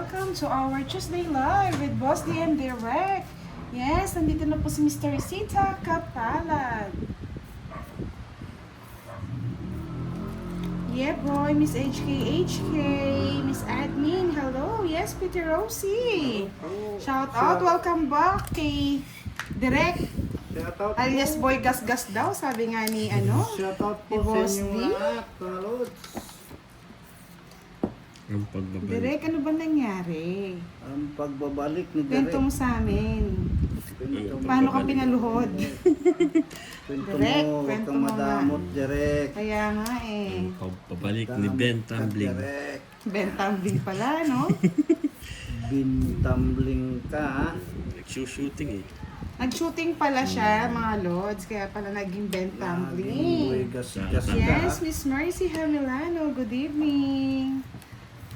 welcome to our Tuesday Live with Boss DM Direct. Yes, nandito na po si Mr. Sita Kapalad. Yeah boy, Miss HK, Miss Admin, hello. Yes, Peter Rosie. Shout out, welcome back kay Direct. Shoutout Alias po. Boy Gas-Gas daw, sabi nga ni Shoutout ni po sa Boss inyong D. lahat, mga lods. Ang pagbabalik. Direct, ano ba nangyari? Ang pagbabalik ni Kwento mo Direk. sa amin. Kwento mo. Paano ka pinaluhod? Kwento Direk, mo, huwag kwento kang mo madamot, Direk. Kaya nga eh. Ang pagbabalik ni Ben Tumbling. Direk. Bentambing pala, no? Bintumbling ka. Nagsushooting eh. Nag-shooting pala siya, mga lods. Kaya pala naging Laging bentambling. gas-gas Yes, ka. Miss Mercy Hamilano. Good evening.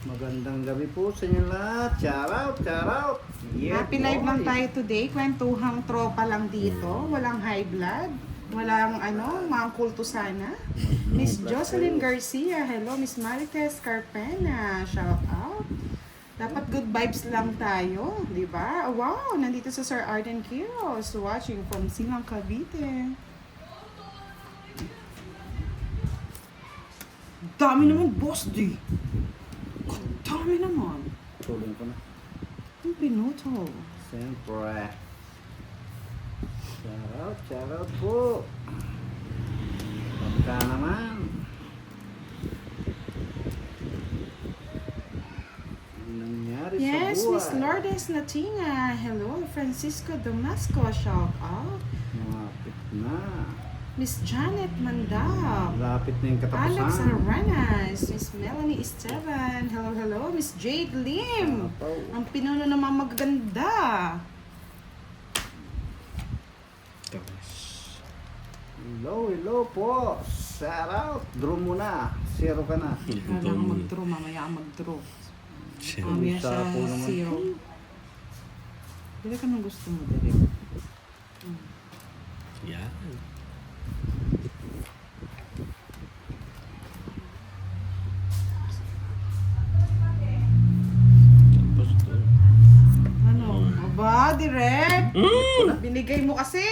Magandang gabi po sa inyo lahat. Shout out, shout out. Yeah, Happy live boy. lang tayo today. Kwentuhang tropa lang dito. Walang high blood. Walang mga kulto sana. Miss Jocelyn Garcia. Hello, Miss Marites Carpena. Shout out. Dapat good vibes lang tayo, di ba? Wow, nandito sa Sir Arden Quiros watching from Silang Cavite. Dami naman, boss D. Dami naman. Tulong ko na. Ang pinuto. Siyempre. Shout out po. Pagka naman. Ano nangyari Yes, sa buhay? Miss Lourdes Natina. Hello, Francisco Damasco. Shout out. Malapit na. Miss Janet Mandap. Malapit na yung katapusan. Alex Aranas. Miss Melanie Esteban. Hello, hello. Miss Jade Lim. Apaw. Ang pinuno naman magaganda. Tapos, Hello, hello po. Shout out. Draw muna. Zero ka na. Kailangan ito mo. mag-draw. Mamaya ang mag-draw. Siya. Mamaya Sa siya po naman. zero. Dili ka nang gusto mo, Dili. Yan. Tapos ito. Ano? Aba, direct. Binigay mo kasi.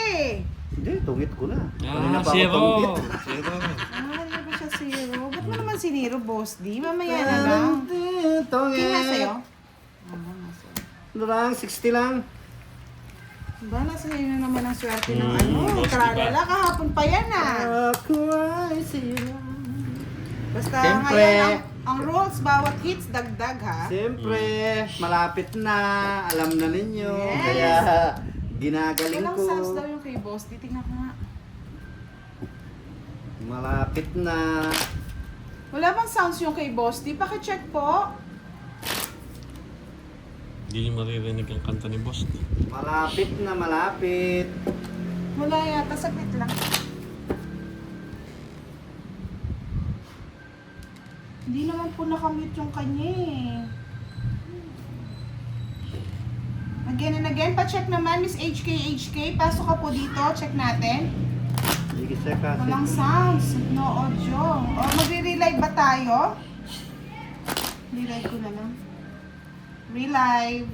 Hindi, tungit ko na. Ah, pa ako zero. tungit. Zero. Ah, hindi ba siya zero? Ba't mo naman siniro, boss D? Mamaya na lang. Tungit. King sa'yo? Ah, nasa. Ano lang, 60 lang. Ba, nasa iyo na naman ang swerte ng boss, Tralala, kahapon pa yan Ako ay sila. Basta Siyempre. ngayon, ang rules, bawat hits, dagdag ha. Siyempre, malapit na. Alam na ninyo. Yes. Kaya, ginagaling Walang ko. sounds daw yung kay boss. Titignan ko nga. Malapit na. Wala bang sounds yung kay boss? Di pakicheck po. Hindi niyo maririnig ang kanta ni Boss. Malapit na, malapit. Wala yata, saglit lang. Hindi naman po nakamute yung kanya eh. Again and again, pa-check naman, Miss HK. Pasok ka po dito, check natin. Sige siya kasi. Walang sounds, no audio. O, magre-relive ba tayo? Relive ko na lang. Relive.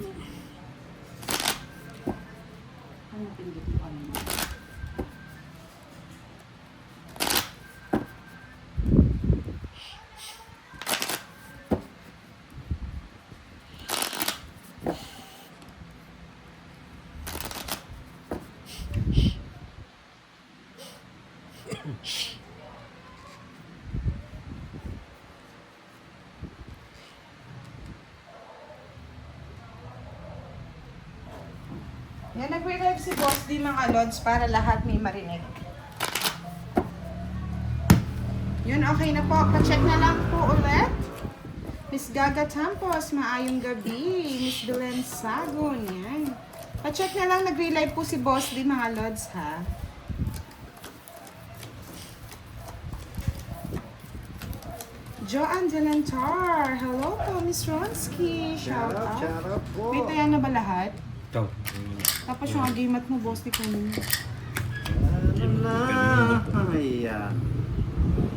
Ano pindot ko kanina? Yan, nag-relive si Boss D mga lods para lahat may marinig. Yun, okay na po. Pa-check na lang po ulit. Miss Gaga Tampos, maayong gabi. Miss Belen Sagon, yan. Pa-check na lang, nag-relive po si Boss D mga lods ha. Joanne Delantar. Hello po, Miss Ronsky. Shout out. Shout out po. Wait, ayan na ba lahat? Ito. Tapos yung agimat mo, Boss D, kanina. Ano na? Ayan.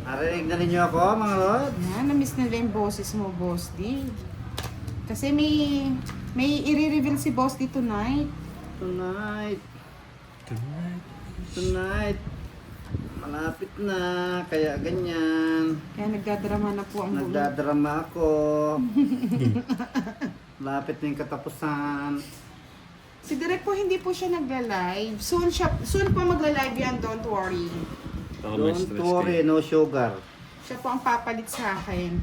Narinig na ninyo ako, mga lord? Yan, na-miss nila yung boses mo, Boss D. Kasi may i-reveal si Boss D tonight. Tonight. Tonight. Tonight. Malapit na. Kaya ganyan. Kaya nagdadrama na po ang bulo. Nagdadrama ako. Malapit na yung katapusan. Si Direk po hindi po siya nagla-live. Soon pa magla-live yan, don't worry. Baka may Don't stress worry, kayo. no sugar. Siya po ang papalit sa akin.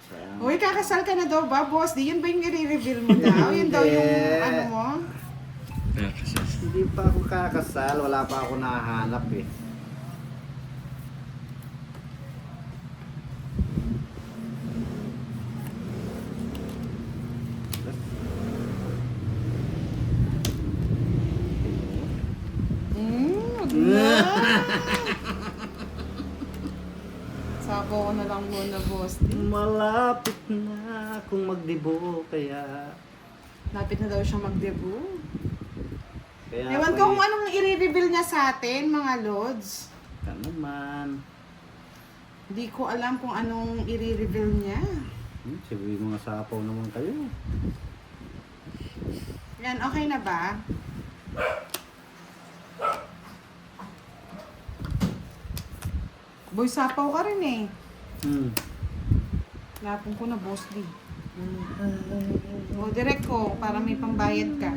Sayang. Uy, kakasal ka na daw ba, Boss? Di yun ba yung i-reveal mo daw? Yun daw yung Hindi. ano mo? Kaya kasi. Hindi pa ako kakasal. Wala pa ako nahanap eh. Wag na. Sabo ko na lang muna, Boss D. Malapit na akong magdibo kaya... Lapit na daw siya mag-debut. Kaya Ewan ko kung anong i-reveal niya sa atin, mga Lods. Ka naman. Hindi ko alam kung anong i-reveal niya. Sabi mga sapaw naman kayo. Yan, okay na ba? Boy, sapaw ka rin eh. Lapong ko na, Boss D. O, direct ko, para may pambayad ka.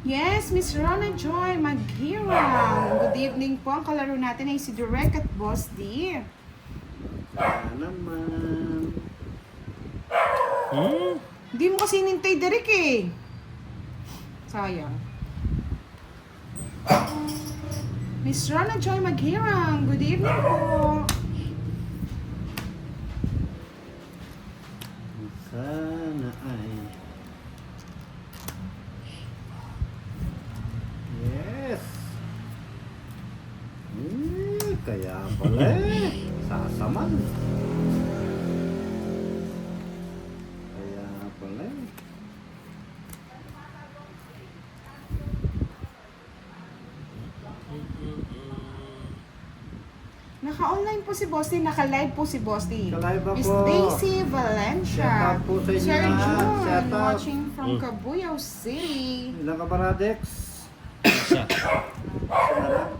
Yes, Miss Rona Joy Maghirang. Good evening po. Ang kalaro natin ay si Direct at Boss D. Ka naman. Hindi mo kasi nintay, Direk eh. Sayang. Miss Rona Joy Maghirang. Good evening po. Sana ay... Yes! Kaya pala eh. Sasaman. Kaya pala eh. Naka-online po si Boss D. Naka-live po si Boss D. Naka-live ako. Miss Daisy Valencia. Shout out po sa inyo Sir lahat. June, Shout out. watching from Cabuyao City. Ilang ka ba, Radex? Isa. Isa na lang.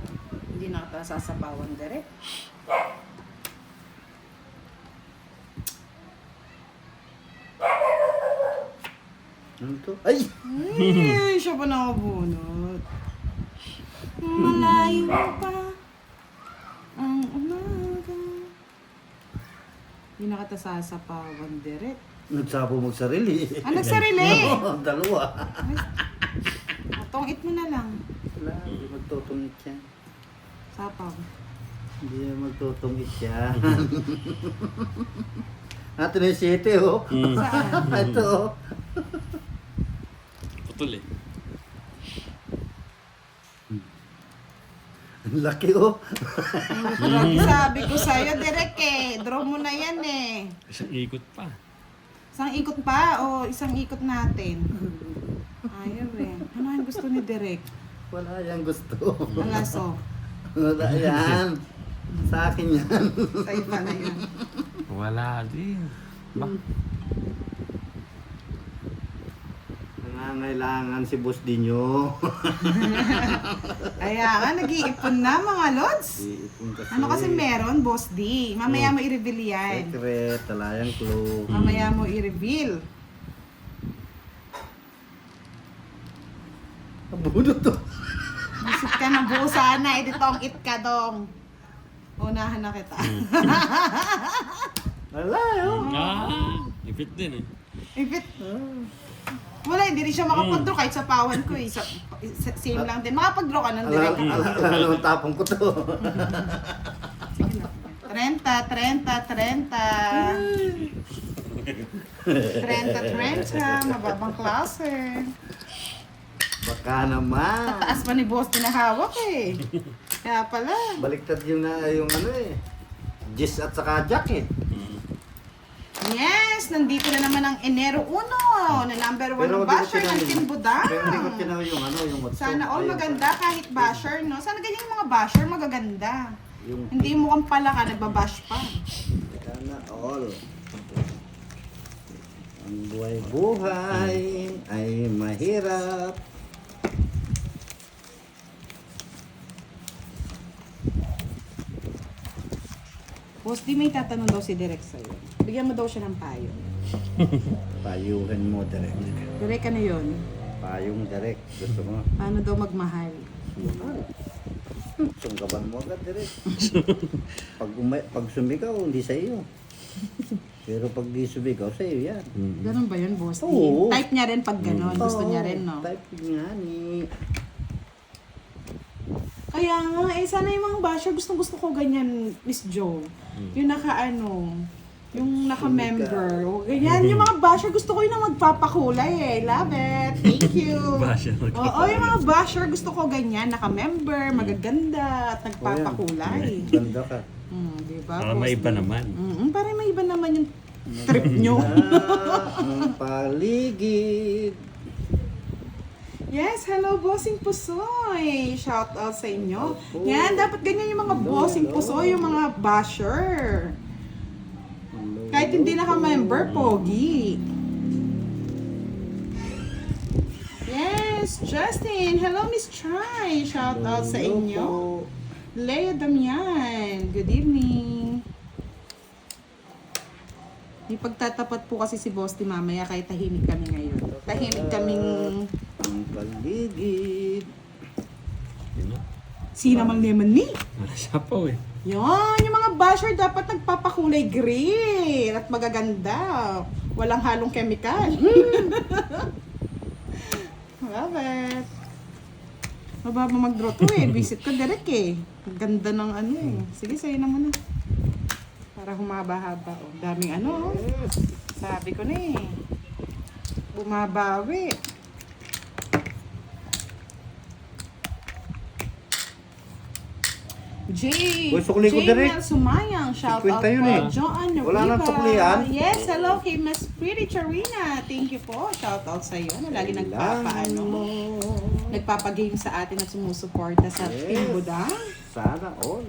Hindi na kita sasapawan direct. Ano to? Ay! Ay, siya pa nakabunot. Malayo pa ang umaga. Hindi na kita sasapawan direct. Nagsabo magsarili. Ah, nagsarili? Oo, dalawa. Tongit mo na lang. Wala, hindi magtutungit yan. Sapaw. Hindi magtutungit yan. Ito na yung sete, oh. Saan? Ito, oh. Putol eh. Ang laki, oh. Grabe, sabi ko sa'yo, direct eh. Draw mo na yan eh. Isang ikot pa. Isang ikot pa o isang ikot natin? Ayaw eh. Ano ang gusto ni Direk? Wala yan gusto. Alaso. Wala yan. Sa akin yan. Sa iba na yun. Wala din. Ba? Nangangailangan si boss din nyo. Kaya nga, nag-iipon na mga lods. Iipon kasi. Ano kasi meron, Boss D? Mamaya mo i-reveal yan. Secret, talayang clue. Mamaya mo i-reveal. Abunot to. Visit ka ng buo sana, editong it ka dong. Unahan na kita. Wala, oh. Ipit din eh. Ipit. Wala, hindi rin siya makapag-draw kahit sa pawan ko eh. Same lang din. Makapag-draw ka ng direct. Ala naman tapong ko to. Sige na. 30, 30. Mababang klase. Baka naman. Taas pa ni boss tinahawak eh. Kaya pala. Baliktad yung ano eh. Jis at saka Jack eh. Yes! Nandito na naman ang Enero 1 na number 1 ng basher ng Team Budang. Pero hindi ko tinaw yung ano, yung what's Sana all maganda kahit basher, no? Sana ganyan yung mga basher magaganda. Yung Hindi mo kang pala ka, nagbabash pa. teka, Sana all. Ang buhay-buhay ay mahirap. Boss, di may tatanong daw si Direk sa'yo. Bigyan mo daw siya ng payo. Payuhin mo direct. Direk, ano yun? Payong direct. Gusto mo? Paano daw magmahal? Sungkaban mo agad direct. Pag sumigaw, hindi sa iyo. Pero pag di sumigaw, sa iyo yan. Ganun ba yun, boss? Oo. Type niya rin pag ganon. Gusto niya rin, no? Type nga ni. Kaya nga, sana yung mga basher, gustong-gusto ko ganyan, Miss Jo. Yung yung naka-member. O, ganyan, yung mga basher, gusto ko yung magpapakulay eh. Love it. Thank you. Basher, Oo, yung mga basher, gusto ko ganyan, naka-member, magaganda, at nagpapakulay. Ganda ka. Diba? Para may iba naman. Para may iba naman yung trip nyo. Ang paligid. Yes, hello Bossing Pusoy! Shout out sa inyo. Opo. Yan, dapat ganyan yung mga Bossing Pusoy, yung mga basher. Kahit hindi naka-member, pogi. Yes, Justin! Hello Miss Chai! Shout out sa inyo. Lea Damian, good evening. Di pagtatapat po kasi si Boss di mamaya kahit tahimik kami ngayon. Tahimik kaming... Ang paligid. Yun na. Sino mang naman ni? Wala siya po eh. Yan, yung mga basher dapat nagpapakulay green at magaganda. Walang halong chemical. Love it. Mababa mag-draw to eh. Visit ko direct eh. Ganda ng ano eh. Sige, sa'yo na muna. Para humaba-haba. Oh, daming ano. Oh. Sabi ko na eh. Bumabawi. Uy, sukli ko direct. Mel Sumayang, shout out 50 yun po. eh. Joan Wala nang Riva. suklian. Yes, hello kay Miss Pretty Charina. Thank you po. Shout out sa iyo na lagi nagpapa-game sa atin at sumusuporta sa Yes. Team Budang. Sana all.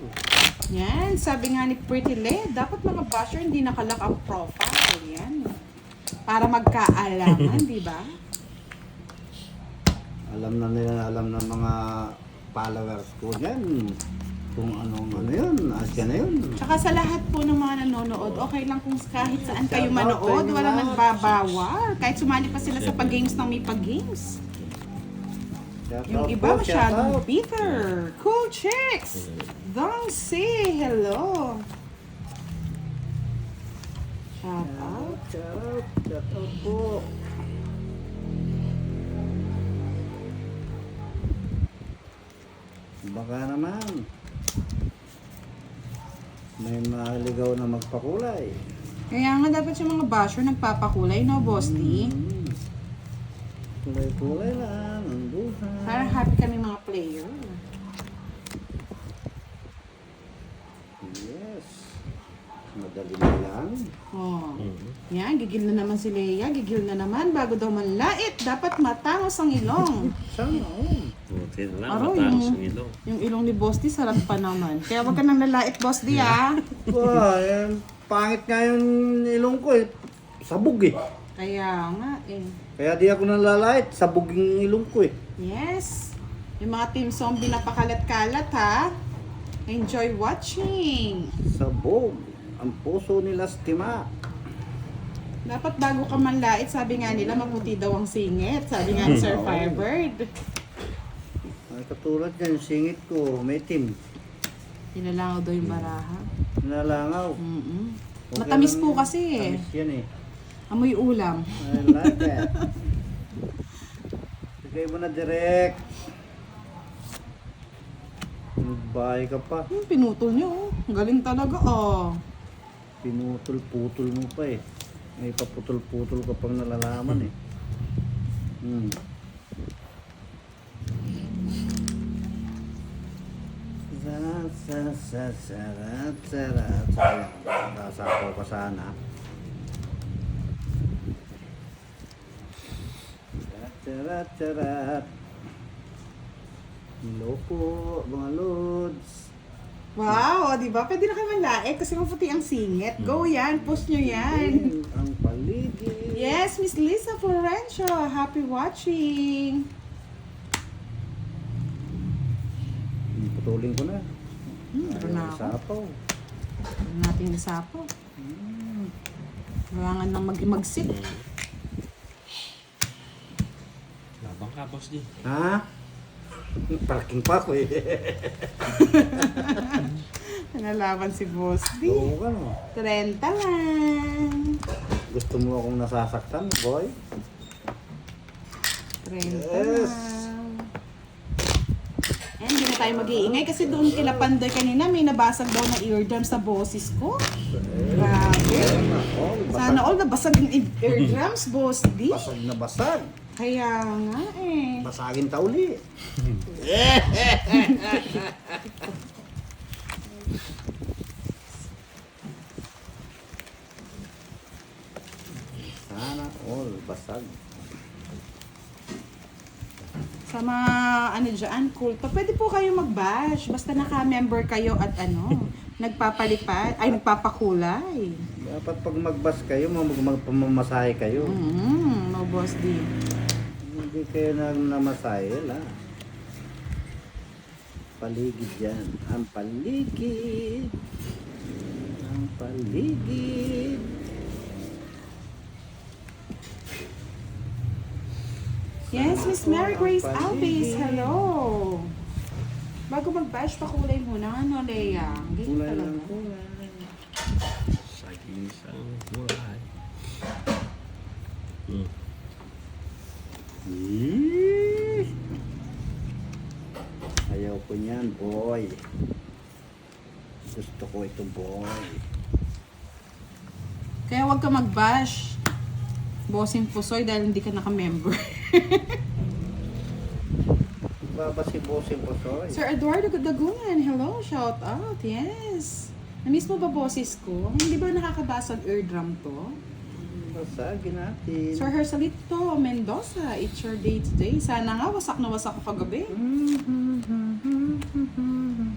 Yan, sabi nga ni Pretty Le, dapat mga basher hindi nakalock ang profile. Yan. Para magkaalaman, di ba? Alam na nila, alam ng mga followers ko yan. Kung ano yun, asya na yun. Tsaka sa lahat po ng mga nanonood, okay lang kung kahit saan kayo Shout out manood, sa inyo walang lahat. nagbabawal. Kahit sumali pa sila sa pag-games ng may pag-games. Shout Yung out iba po, shout masyadong out. bitter. Cool chicks! Don't say hello. Shout out. Shout out po. Baka naman may maligaw na magpakulay. Kaya nga dapat yung mga basher nagpapakulay, no, Boss T? Kulay-kulay lang ang buhay. Para happy kami mga player. Yes. Madali na lang. Oh. Yan, gigil na naman si Leia. Gigil na naman. Bago daw manlait, dapat matangos ang ilong. Sana all. Buti na lang, Aro, matangos yung- ang ilong. Yung ilong ni Boss D, sarap pa naman. Kaya wag ka nang lalait, Boss D, ah. Wah, pangit nga yung ilong ko eh. Sabog eh. Kaya nga, eh. Kaya di ako nalalait. Sabog yung ilong ko eh. Yes. Yung mga Team Zombie napakalat-kalat, ha? Enjoy watching. Sabog. Ang puso ni Lastima. Dapat bago ka manlait, sabi nga nila, maputi daw ang singit. Sabi nga ni Sir Oo. Firebird. Ay, katulad yan, yung singit ko, may team. Inalangaw daw yung baraha. Nalangaw. Mm-mm. Okay Matamis lang po yan. kasi eh. Tamis yan eh. Amoy ulam. I like that. Bigay mo na direct. Bahay ka pa. Pinutol niyo, oh. Ang galing talaga, oh. Pinutol-putol mo pa eh. May paputol-putol ka pang nalalaman eh. Sarat. Nasapaw ka sana. Sarat. Hello po, mga lods. Wow, di ba? Pwede na kayo manlaek kasi maputi ang singit. Go yan, post nyo yan. Ang paligid. Yes, Miss Lisa Florencio. Happy watching. Putulin ko na. Meron na ako. Sapaw. Ano natin isapo? Kailangan nang mag-sit. Labang ka, boss din. Ha? Parking pa ako eh. Nalaban si Boss D. Oo ka no. 30 lang. Gusto mo akong nasasaktan, boy? 30 Yes. lang. And hindi na tayo mag-iingay kasi doon kila Pandoy kanina may nabasag daw na eardrum sa boses ko. Grabe. Oh, Sana all nabasag yung eardrums, Boss D. Basag na basag. Kaya nga eh. Basagin ta uli. Sana all basag. Sa mga ano dyan, kulto, pwede po kayo mag-bash. Basta naka-member kayo at ano, nagpapalipad, ay nagpapakulay. Dapat pag magbas kayo, magpamamasahe kayo. No Boss D. Hindi kayo namasahe, la. Paligid yan. Ang paligid. Ang paligid. Yes, Miss Mary Grace Alves, hello. Bago mag-bash, pakulay muna. Ano, Leia? Ganyan Kulay ng talaga. kulay. Saging isang buhay. Hmm. Eeeh. Ayaw ko niyan, boy. Gusto ko ito, boy. Kaya huwag ka mag-bash. Bossing Pusoy dahil hindi ka naka-member. Baba si Bossing Posoy. Sir Eduardo Dagunan, hello, shout out, yes. Na-miss mo ba boses ko? Hindi ba nakakabasag eardrum to? Basagin natin. Sir Hersalito Mendoza, it's your day today. Sana nga, wasak na wasak ko kagabi.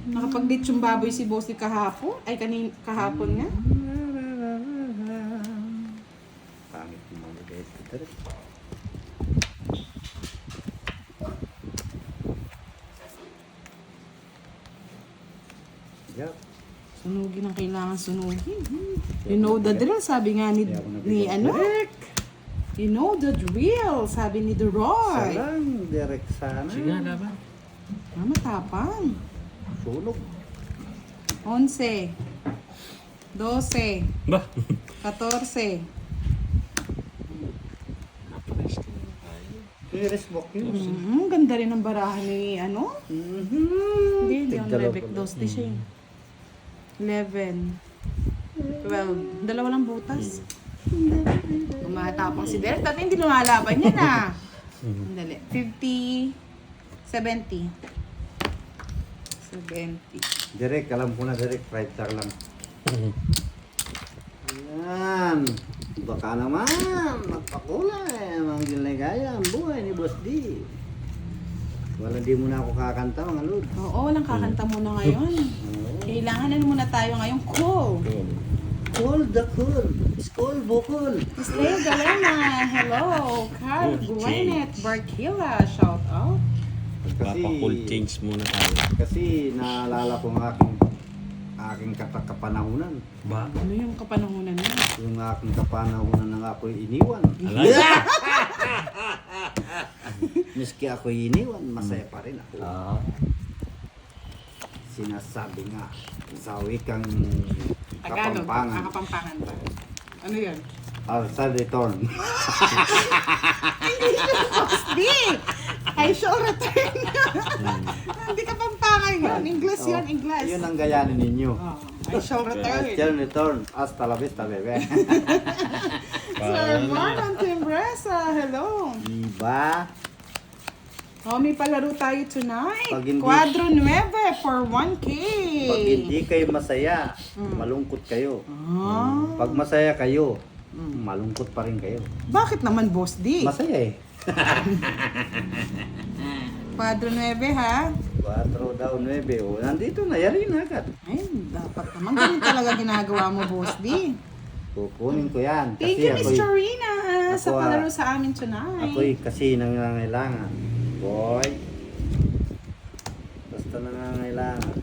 Nakapag-date yung baboy si Bossy kahapon. Ay, kahapon nga. Pangit mo mga guys. Yup. Sunugin ang kailangan sunugin. You know the drill, sabi nga ni ano? You know the drill, sabi ni Duroy. Salang, direct sana. Sige nga, laban. Ah, matapang. Sunog. 11, 12, Ba? 14. I-resmoke yun. Ganda rin ang barahan ni ano? Hindi ang Tigdalaw Rebek pala. Dosti siya. 11, 12. Dalawa lang butas. Tumatapang si Derek. Dati hindi lumalaban yan ah. Dali. 50, 70. 70. Direct, alam ko na direct. Right star lang. Ayan. Baka naman. Magpakulay. Mga ginagaya ang buhay ni Boss D. Wala di mo na ako kakanta mga lod. Oo, walang kakanta muna ngayon. Kailangan na muna tayo ngayon. Cool. Cool the cool. School bukol. Miss Leo Galena, hello. Carl Gwyneth Barkila, shout out. Papa-cool change muna tayo. Kasi naalala ko ang aking kapanahunan. Ba? Ano yung kapanahunan mo? Yung aking kapanahunan nang ako'y iniwan. Alay? Miski ako'y iniwan, masaya pa rin ako. Ah. Sinasabi nga sa wikang Tagalog, Kapampangan. Kapampangan ba? Ano yun? Alsa return. Di! I shall return. Hindi Kapampangan yun. English yun, English. Yun ang gayanin ninyo. Oh, I shall I return. shall return. Hasta la vista, bebe. Sir Marlon Timbresa, hello. Diba? Oh, may palaro tayo tonight. Pag hindi- Quadro 9 for 1K. Pag hindi kayo masaya, malungkot kayo. Ah, Pag masaya kayo, malungkot pa rin kayo. bakit naman, Boss D? Masaya eh. 4 9 ha? 4 daw, 9. O, nandito na, yari na agad. Ay, dapat naman. Ganun talaga ginagawa mo, Boss D. Kukunin ko yan. Thank you, Miss ako'y- Chorina, sa ako, palaro sa amin tonight. Ako'y kasi nangangailangan. Boy. Basta nangangailangan.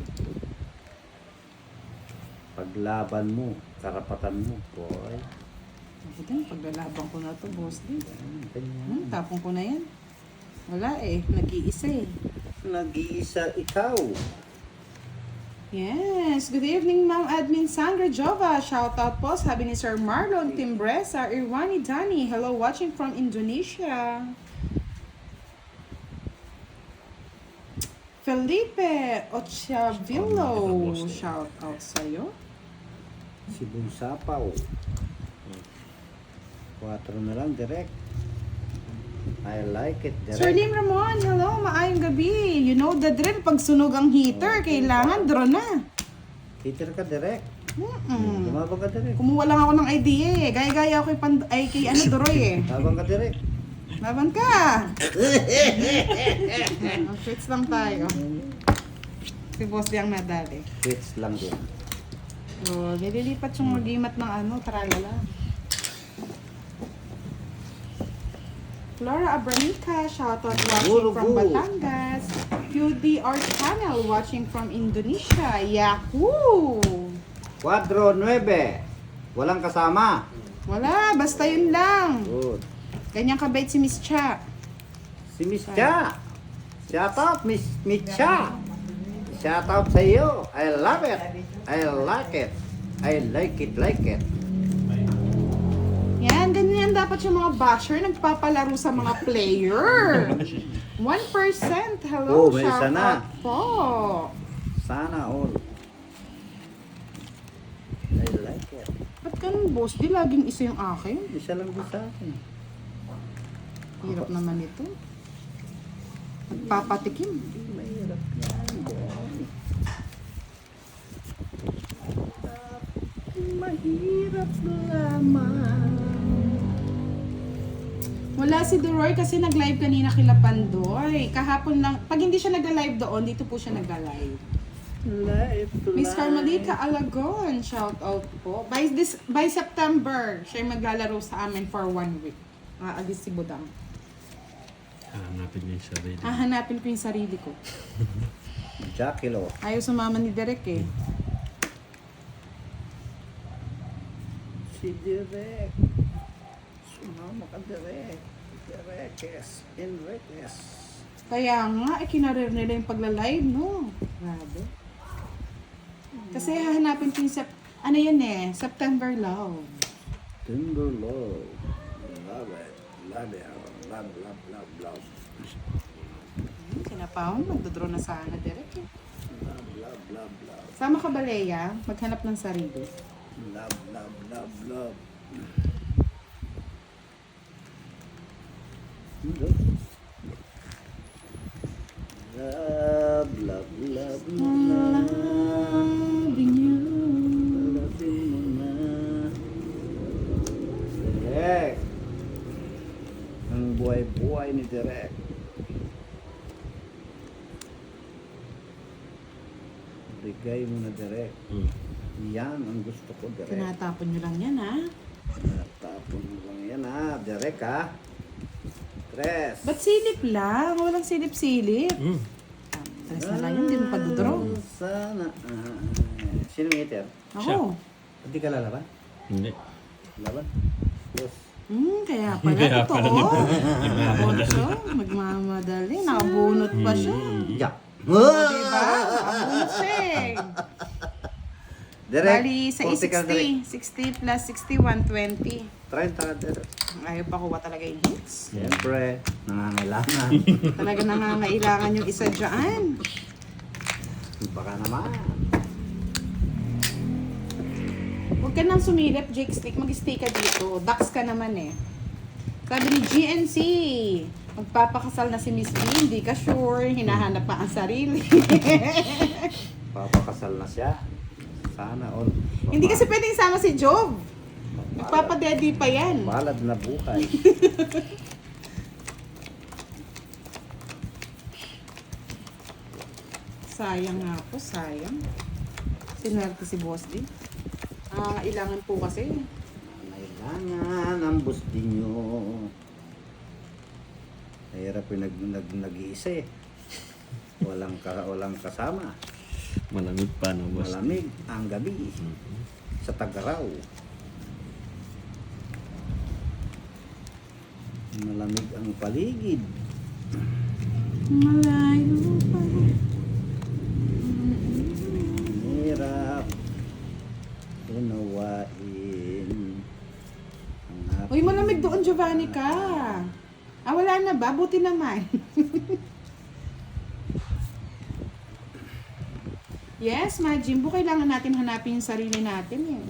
Paglaban mo, karapatan mo, boy. Ito, paglalaban ko na to, Boss D. Ganyan. Tapong ko na yan. Wala eh, nag-iisa eh. Nag-iisa ikaw. Yes, good evening Ma'am Admin Sandra Jova. Shout out po, sabi ni Sir Marlon Timbresa, Irwani Dani. Hello, watching from Indonesia. Felipe Ochavillo, shout out sa'yo. Sibong sapaw. 4 na lang, direct. I like it, Sir direct. Lim Ramon, hello, maayong gabi. You know the drill, pag sunog ang heater, kailangan draw na. Peter ka, direct. Mm-mm. Tumabang ka, direct. Kumuha lang ako ng idea eh. Gaya-gaya ako kay ano, Doroy eh. Tabang ka, direct. Laban ka! Quits lang tayo. Si Boss Di ang nadali. Quits lang din. So, nililipat yung magimat ng ano, tralala. Flora Abranica, shoutout watching from Batangas. QDR channel watching from Indonesia. Yahoo! 4, 9. Walang kasama. Wala, basta yun lang. Good. Ganyan kabait si Miss Cha. Si Miss Cha. Shout out, Miss Cha. Shout out sa iyo. I love it. I like it. I like it, like it. Yan, ganyan dapat yung mga basher nagpapalaro sa mga player. 1%. Hello, Oh, may shout isa na. out po. Sana all. I like it. Ba't ganun, boss? Di laging isa yung akin. Isa lang din sa akin. Hirap naman ito. Nagpapatikim. Mahirap yan, boy. Mahirap lamang. Wala si Doroy kasi nag-live kanina kila Pandoy. Kahapon lang, pag hindi siya nag-live doon, dito po siya nag-live. Life to Miss life. Carmelita Alagon, shout out po. By September, siya yung maglalaro sa amin for 1 week. Aalis si Budang. Hanapin niya yung sarili. Hahanapin ko yung sarili ko. Jackilo. Ayaw sumama ni Derek eh. Si Direk. Sumama ka, Direk. Direkes. Enriquez. Kaya nga, kinarir nila yung pagla-live, no? Grabe. Kasi hahanapin ko yung ano yan eh, September Love. Timber love. Love it. Love it. Love, love, love, love. Sinapahon, magdodraw na sana, Derek eh. Love, love, love, love. Sama ka ba, Leia? Maghanap ng sarili. Love, love, love, love. Love, love, love, love. Loving you. Lalapin mo na. Direk. Ang buhay-buhay ni Direk. Bigay mo na, Direk. Yan ang gusto ko, Direk. Tinatapon nyo lang yan, ha? Tapon mo lang yan, ha? Direk, ha? Tres. Ba't silip lang? Walang silip-silip. Mm. Tres na lang yun, hindi mo padodraw. Sana. Sino may hitter? Ako. Hindi ka lalaban? Hindi. Laban? Yes. Kaya pala, Kaya totoo. pala. Otso, magmamadali. Nakabunot pa siya. Yeah. Diba? Nakabunot siya eh. Direk. Bali, sa 40 ka, Direk. 60 plus 60, 120. 30, Direk. Ayaw pa kuha talaga yung hits. Siyempre, nangangailangan. Talaga nangangailangan yung isa dyan. Baka naman. Huwag ka nang sumilip, Jake Stick. Mag-stay ka dito. Ducks ka naman eh. Sabi ni GNC, magpapakasal na si Miss B. Hindi ka sure. Hinahanap pa ang sarili. Papakasal na siya. Sana all. Hindi kasi pwedeng sama si Job. Nagpapadedi pa yan. Balad na buhay. Sayang nga po, sayang. Sinwerte si Boss D. Ilangan po kasi. Kailangan ang bus din nyo. Mahirap yung nag-iisa eh. Walang kasama. Malamig pa no, boss. Malamig ang gabi sa Tagaraw. Malamig ang paligid. Malayo pa. Hirap unawain ang aking... Uy, malamig doon, Giovanni ka. Wala na ba? Buti naman. Yes, Majimbo, kailangan natin hanapin yung sarili natin eh.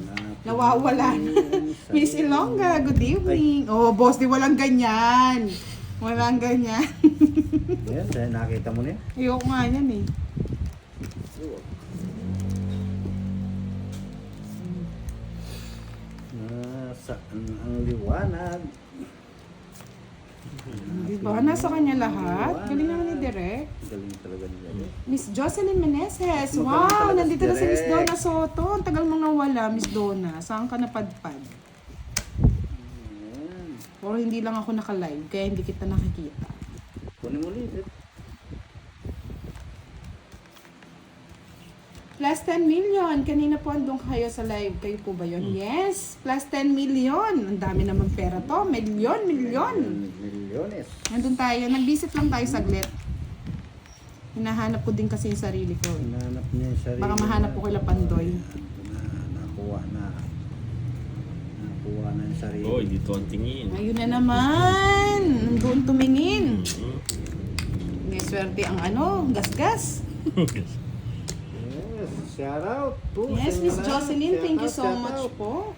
Nawawala na. Miss Ilongga, good evening. Oh, boss, di walang ganyan. Walang ganyan. Yan, dahil nakita mo na yan. Ayoko nga yan eh. Nasaan ang liwanag? Di ba? Nasa kanya lahat. Galing naman ni Direk. Galing talaga niya. Miss Jocelyn Meneses. Magaling Wow, talaga nandito si na si Miss Direk. Donna Soto. Ang tagal mong nawala, Miss Donna. Saan ka napadpad? Ayan. O hindi lang ako naka-live, kaya hindi kita nakikita. Kunin mo ulit. Plus 10 million. Kanina po andun kayo sa live. Kayo po ba yun? Yes. Plus 10 million. Ang dami naman pera to. Milyon. Milyones. Nandun tayo. Nag-visit lang tayo saglit. Hinahanap ko din kasi yung sarili ko. Hinahanap niya yung sarili. Baka mahanap ko kila Pandoy. Nakuha na yung sarili. Oh, dito ang tingin. Ayun na naman. Nandun tumingin. Mhm. May swerte ang gasgas. Yes, shout out po. Yes, sa Miss inyo lahat. Jocelyn. Shout Thank you out, so shout much out. po.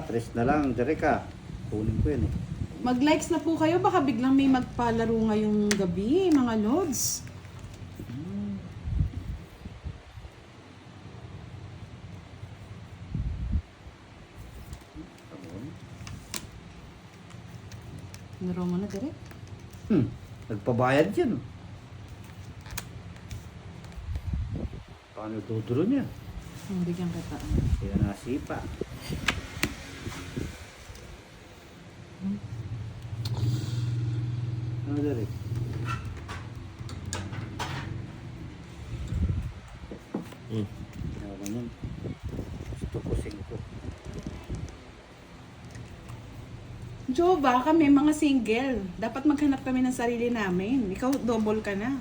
Tres na lang, Jerica. Kunin ko yan eh. Mag-likes na po kayo. Baka biglang may magpalaro ngayong gabi, mga lods. Laro mo na, direct. Nagpabayad yan. Paano tuturo niya? Bigyan kita. Kaya nasipa. Ano dari? Ano ganyan? Gusto ko 5. Jo, baka may mga single. Dapat maghanap kami ng sarili namin. Ikaw, double ka na.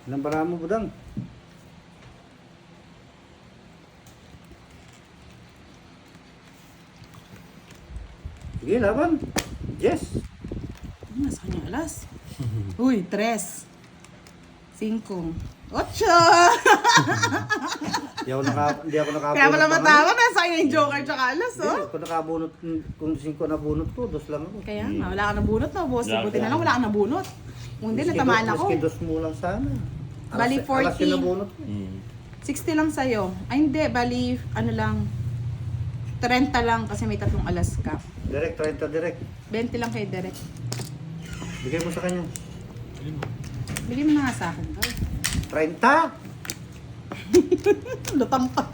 Ilang bara mo, budang? Sige, laban. Yes. Nasa kanya alas. Uy, 3. 5. 8. Hindi ako nakabunot. Kaya pala ng matawa, nasa kanya yung joker tsaka alas, ano. oh. Hindi, kung nakabunot, kung 5 na bunot ko, 2 lang ako. Kaya nga, wala ka nabunot na, boss. Wala Buti ka. na lang, wala ka nabunot. Kung hindi, natamaan ako. Maski 2 mo lang sana. Bali, 40. Alas yung nabunot ko. 60 lang sa'yo. Ay, hindi. Bali, ano lang. 30 lang kasi may 3 alas ka. Direct, 30 direct. 20 lang kay Derek. Bigay mo sa kanya. Bili mo na nga sa akin. 30? Lutang pa.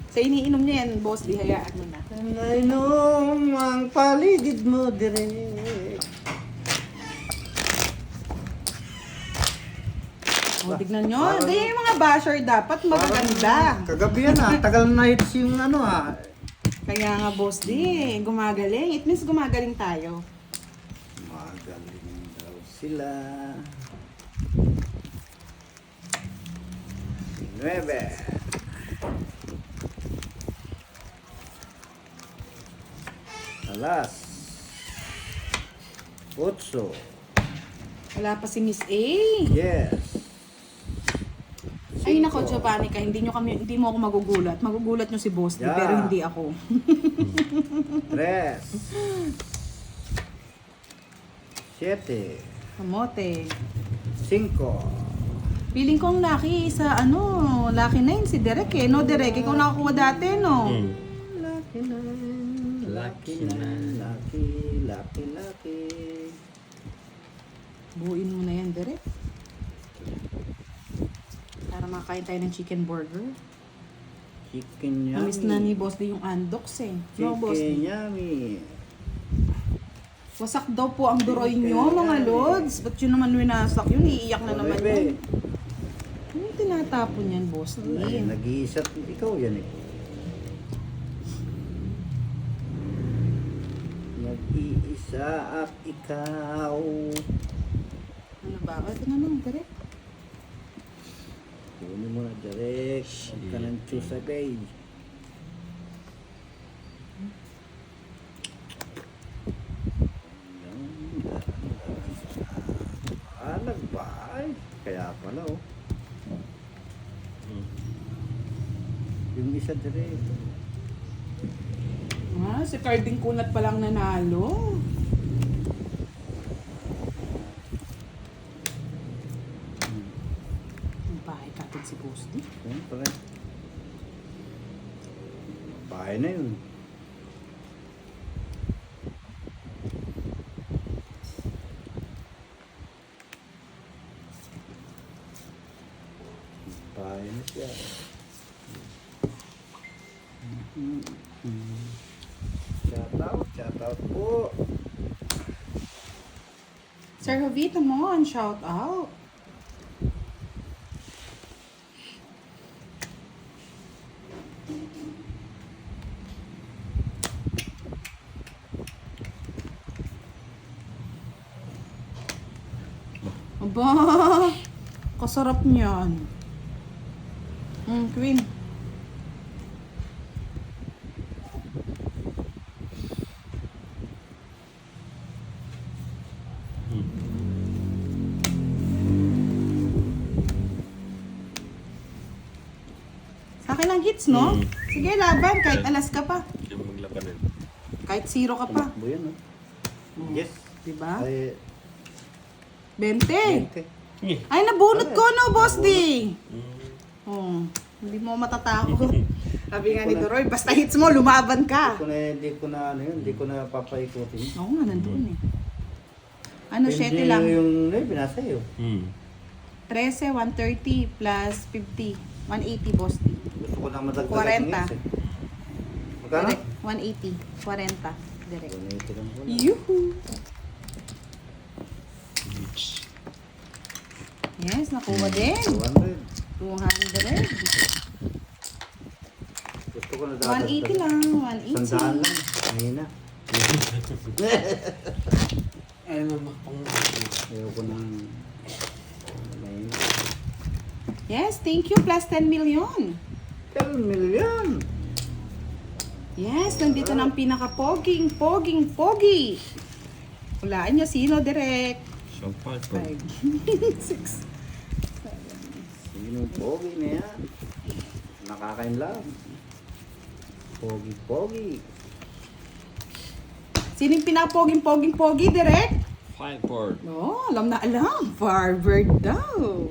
Sa iniinom niya yan, boss. Di hayaan mo na. Nainom ang paligid mo direct. O, tignan nyo. Ganyan yung mga basher dapat magaganda. Kagabi yan tagal na hits yung Kaya nga, boss, di. Gumagaling. It means gumagaling tayo. Magaling daw sila. 9. Alas. 8. Wala pa si Miss A. Yes. Ay nako, Giovanni ka, hindi mo ako magugulat. Magugulat nyo si Boss D, Yeah. pero hindi ako. 3. 7. Kamote. 5. Feeling ko ang lucky sa lucky 9 si Derek eh. No, Derek, ikaw nakakuha dati, no? Hmm. Lucky nine, lucky nine, lucky. Buuin mo na yan, Derek. Para makain tayo ng chicken burger. Chicken yummy. Namiss na ni Boss D yung andoks eh. No, Boss Chicken D. yummy. Wasak daw po ang duroy nyo, mga lods. Ba't yun naman winasak yun? Iiyak na naman yun. Ano yung tinatapon yan, Boss D? Ay, nag-iisat ikaw yan eh. Nag-iisa at ikaw. Ano ba? Ito na lang, Derek. Kunin mo na direct. Huwag ka ng choose sa page. Nagbahay. Kaya pala oh. Hmm. Yung isa direct. Si Carding Kunat palang nanalo. Ang bahay kapit si Boss D. Siyempre. Bahay na yun. Bahay na siya. Shout out po. Sir Jovita mo, shout out. Aba, kasarap niyan. Queen. Sa akin ang hits, no? Mm. Sige, laban. Kahit alas ka pa. Kaya maglabanan. Kahit zero ka pa. Tumakbo yan, no? Yes. Diba? Ay, 20. 20. Ay, nabunot ko, no, Boss D? Hmm. Oh, hindi mo matatakot. Sabi nga ni Doroy, basta hits mo, lumaban ka. Hindi ko na ano yun, hindi ko na papaikutin. Oo nga, nandun eh. Ano, 7 lang. Yung binasa yun. Hmm. 13, 130 plus 50. 180, Boss D. Gusto ko na madagdagan 40. yung hits eh. Magkano? Direct, 180. 40. Direct. 180 lang po. Yuhu! Yes, nakuha din. 200. 200. Gusto ko na 180 lang. 180. Sandaan lang. Mahina. Ay, mama. Ayoko nang mahina. Yes, thank you. Plus 10 million. 10 million! Yes, nandito na ang pinaka-poging. Hulaan niyo sino, Direk? So, 5. 5, 6. Sinong pogi na yan? Nakakainlove. Pogi. Sino yung pinaka-poging-pogi, Direk? 5 board. No, alam na alam. Harvard daw.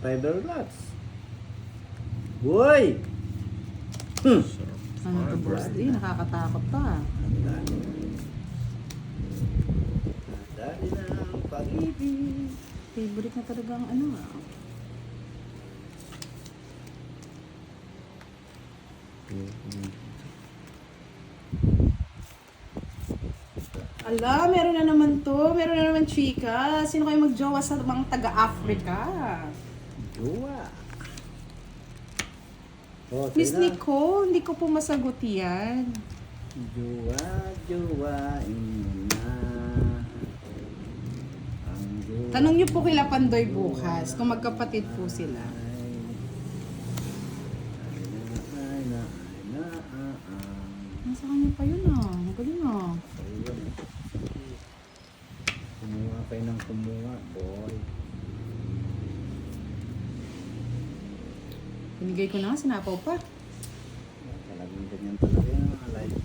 Fiber lots. Boy! Ano to, Boss D? Nakakatakot pa. Dali na ang pag-ibig. Favorite na talaga ang ano ah. Ala, meron na naman to. Meron na naman chika. Sino kayo magjowa sa mga taga-Africa? Jowa. Oh, Miss sila. Nico, hindi ko po masagot yan. Jowain mo na. Ang jowa. Tanong niyo po kila Pandoy bukas kung magkapatid po sila. Ay na. Nasa kanya pa yun ah. Ang galing ah. Ayun. Kumuha kayo ng kumuha, boy. Binigay ko na nga, sinapaw pa. Talagang ganyan talaga yung mga life.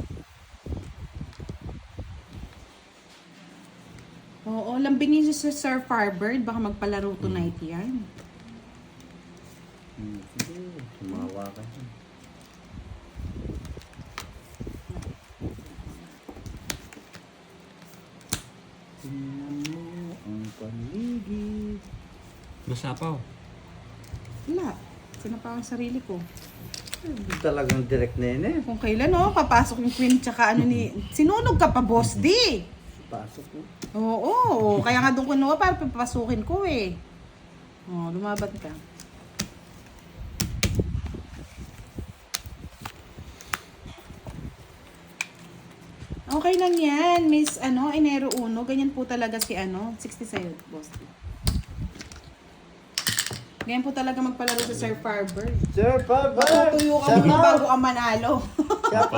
Oo, Lambingin siya sa Sir Firebird. Baka magpalaro tonight yan. Sige, sumawa ka. Tingnan mo ang paligid. Masapaw. Wala. Sinapa ang sarili ko. Talagang direct nene. Kung kailan, papasok yung queen tsaka ano ni... Sinunog ka pa, Boss D! Pasok mo. Oo, kaya nga doon ko nawa para papasukin ko eh. Lumaban ka. Okay lang yan, Miss Enero 1. Ganyan po talaga si 60 sa'yo, Boss D. Ganyan po talaga magpalaro sa Sir Firebird. Sir Papa! Matutuyo ka muna bago ka manalo. Siya pa!